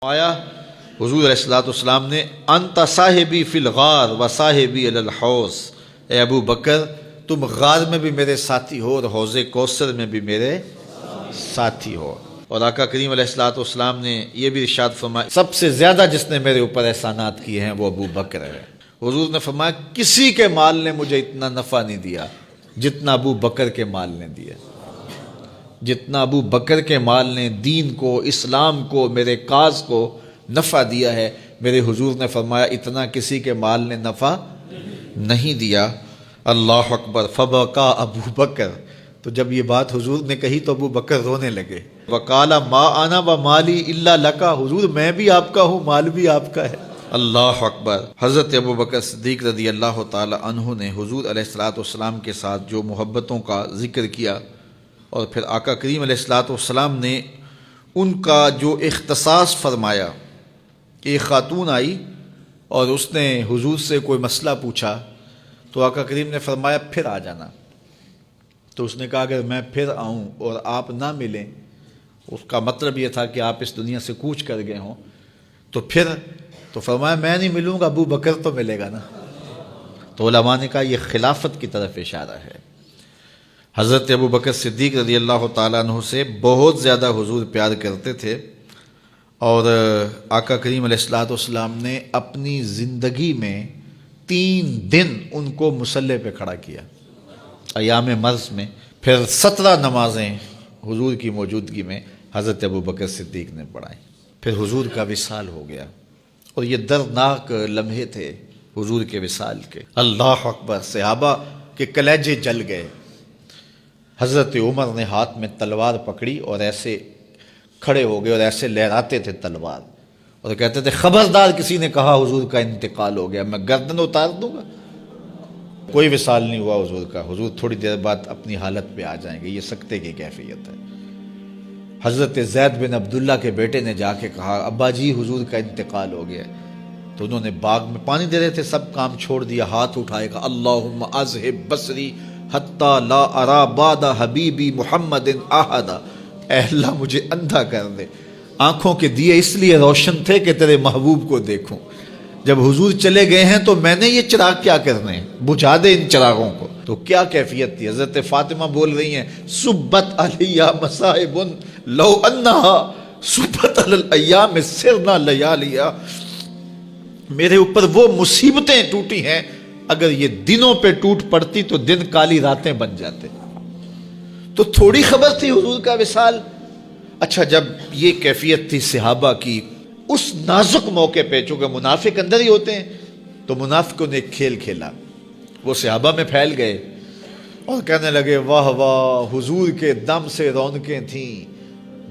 آیا حضور علیہ السلام نے انت صاحبی فی الغار و صاحبی علی الحوض، اے ابو بکر تم غار میں بھی میرے ساتھی ہو اور حوض کوثر میں بھی میرے ساتھی ہو۔ اور آقا کریم علیہ السلام نے یہ بھی ارشاد فرمایا سب سے زیادہ جس نے میرے اوپر احسانات کیے ہیں وہ ابو بکر ہے۔ حضور نے فرمایا کسی کے مال نے مجھے اتنا نفع نہیں دیا جتنا ابو بکر کے مال نے دیا، جتنا ابو بکر کے مال نے دین کو، اسلام کو، میرے کاز کو نفع دیا ہے، میرے حضور نے فرمایا اتنا کسی کے مال نے نفع نہیں دیا۔ اللہ اکبر، فبکا ابو بکر، تو جب یہ بات حضور نے کہی تو ابو بکر رونے لگے۔ وقال ما انا ومالی الا لک، حضور میں بھی آپ کا ہوں، مال بھی آپ کا ہے۔ اللہ اکبر۔ حضرت ابو بکر صدیق رضی اللہ تعالی عنہ نے حضور علیہ السلام کے ساتھ جو محبتوں کا ذکر کیا، اور پھر آقا کریم علیہ السلام نے ان کا جو اختصاص فرمایا کہ ایک خاتون آئی اور اس نے حضور سے کوئی مسئلہ پوچھا تو آقا کریم نے فرمایا پھر آ جانا۔ تو اس نے کہا اگر میں پھر آؤں اور آپ نہ ملیں، اس کا مطلب یہ تھا کہ آپ اس دنیا سے کوچ کر گئے ہوں، تو فرمایا میں نہیں ملوں گا، ابو بکر تو ملے گا نا۔ تو علماء نے کہا یہ خلافت کی طرف اشارہ ہے۔ حضرت ابو بکر صدیق رضی اللہ تعالیٰ عنہ سے بہت زیادہ حضور پیار کرتے تھے، اور آقا کریم علیہ السلام نے اپنی زندگی میں 3 دن ان کو مصلی پہ کھڑا کیا ایام مرض میں، پھر 17 نمازیں حضور کی موجودگی میں حضرت ابو بکر صدیق نے پڑھائیں، پھر حضور کا وصال ہو گیا، اور یہ دردناک لمحے تھے حضور کے وصال کے۔ اللہ اکبر، صحابہ کے کلیجے جل گئے۔ حضرت عمر نے ہاتھ میں تلوار پکڑی اور ایسے کھڑے ہو گئے اور ایسے لہراتے تھے تلوار، اور کہتے تھے خبردار کسی نے کہا حضور کا انتقال ہو گیا میں گردن اتار دوں گا۔ کوئی وصال نہیں ہوا حضور کا، حضور تھوڑی دیر بعد اپنی حالت پہ آ جائیں گے، یہ سکتے کی کیفیت ہے۔ حضرت زید بن عبداللہ کے بیٹے نے جا کے کہا ابا جی حضور کا انتقال ہو گیا، تو انہوں نے باغ میں پانی دے رہے تھے، سب کام چھوڑ دیا، ہاتھ اٹھائے گا اللہم اذہب بصری حتی لا ارا بعد حبیبی محمد احدا، اے اللہ مجھے اندھا کر دے، آنکھوں کے دیے اس لیے روشن تھے کہ تیرے محبوب کو دیکھوں، جب حضور چلے گئے ہیں تو میں نے یہ چراغ کیا کرنے ہیں، بجھا دے ان چراغوں کو۔ تو کیا کیفیت تھی، حضرت فاطمہ بول رہی ہیں سبت علیہ مصائب لو انہا سبت علی الایام سرنا لیالیا، میرے اوپر وہ مصیبتیں ٹوٹی ہیں اگر یہ دنوں پہ ٹوٹ پڑتی تو دن کالی راتیں بن جاتے۔ تو تھوڑی خبر تھی حضور کا وصال۔ اچھا، جب یہ کیفیت تھی صحابہ کی اس نازک موقع پہ، چونکہ منافق اندر ہی ہوتے ہیں، تو منافقوں نے ایک کھیل کھیلا، وہ صحابہ میں پھیل گئے اور کہنے لگے واہ واہ حضور کے دم سے رونقیں تھیں،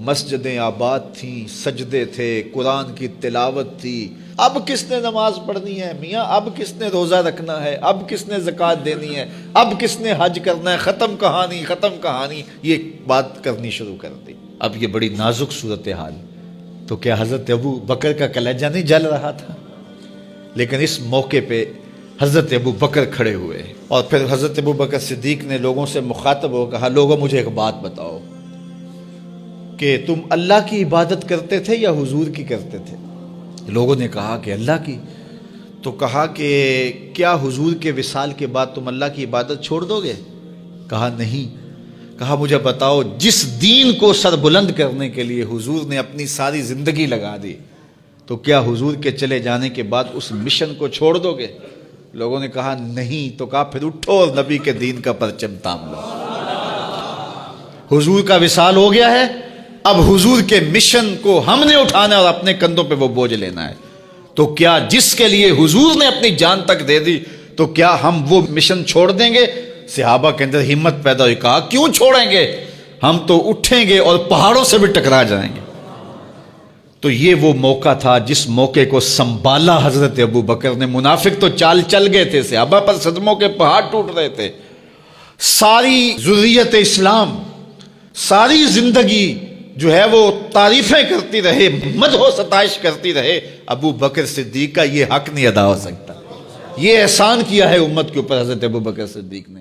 مسجدیں آباد تھیں، سجدے تھے، قرآن کی تلاوت تھی، اب کس نے نماز پڑھنی ہے میاں، اب کس نے روزہ رکھنا ہے، اب کس نے زکوٰۃ دینی ہے، اب کس نے حج کرنا ہے، ختم کہانی، یہ بات کرنی شروع کر دی۔ اب یہ بڑی نازک صورتحال، تو کیا حضرت ابو بکر کا کلیجہ نہیں جل رہا تھا؟ لیکن اس موقع پہ حضرت ابو بکر کھڑے ہوئے، اور پھر حضرت ابو بکر صدیق نے لوگوں سے مخاطب ہو کہا لوگوں مجھے ایک بات بتاؤ کہ تم اللہ کی عبادت کرتے تھے یا حضور کی کرتے تھے؟ لوگوں نے کہا کہ اللہ کی۔ تو کہا کہ کیا حضور کے وصال کے بعد تم اللہ کی عبادت چھوڑ دو گے؟ کہا نہیں۔ کہا مجھے بتاؤ جس دین کو سر بلند کرنے کے لیے حضور نے اپنی ساری زندگی لگا دی، تو کیا حضور کے چلے جانے کے بعد اس مشن کو چھوڑ دو گے؟ لوگوں نے کہا نہیں۔ تو کہا پھر اٹھو اور نبی کے دین کا پرچم تام لو۔ حضور کا وصال ہو گیا ہے، اب حضور کے مشن کو ہم نے اٹھانا ہے اور اپنے کندھوں پہ وہ بوجھ لینا ہے۔ تو کیا جس کے لیے حضور نے اپنی جان تک دے دی، تو کیا ہم وہ مشن چھوڑ دیں گے؟ صحابہ کے اندر ہمت پیدا ہوئی، کہا کیوں چھوڑیں گے، ہم تو اٹھیں گے اور پہاڑوں سے بھی ٹکرا جائیں گے۔ تو یہ وہ موقع تھا جس موقع کو سنبھالا حضرت ابو بکر نے۔ منافق تو چال چل گئے تھے، صحابہ پر صدموں کے پہاڑ ٹوٹ رہے تھے، ساری ذریت اسلام ساری زندگی جو ہے وہ تعریفیں کرتی رہے، مدح و ستائش کرتی رہے، ابو بکر صدیق کا یہ حق نہیں ادا ہو سکتا۔ یہ احسان کیا ہے امت کے اوپر حضرت ابو بکر صدیق نے۔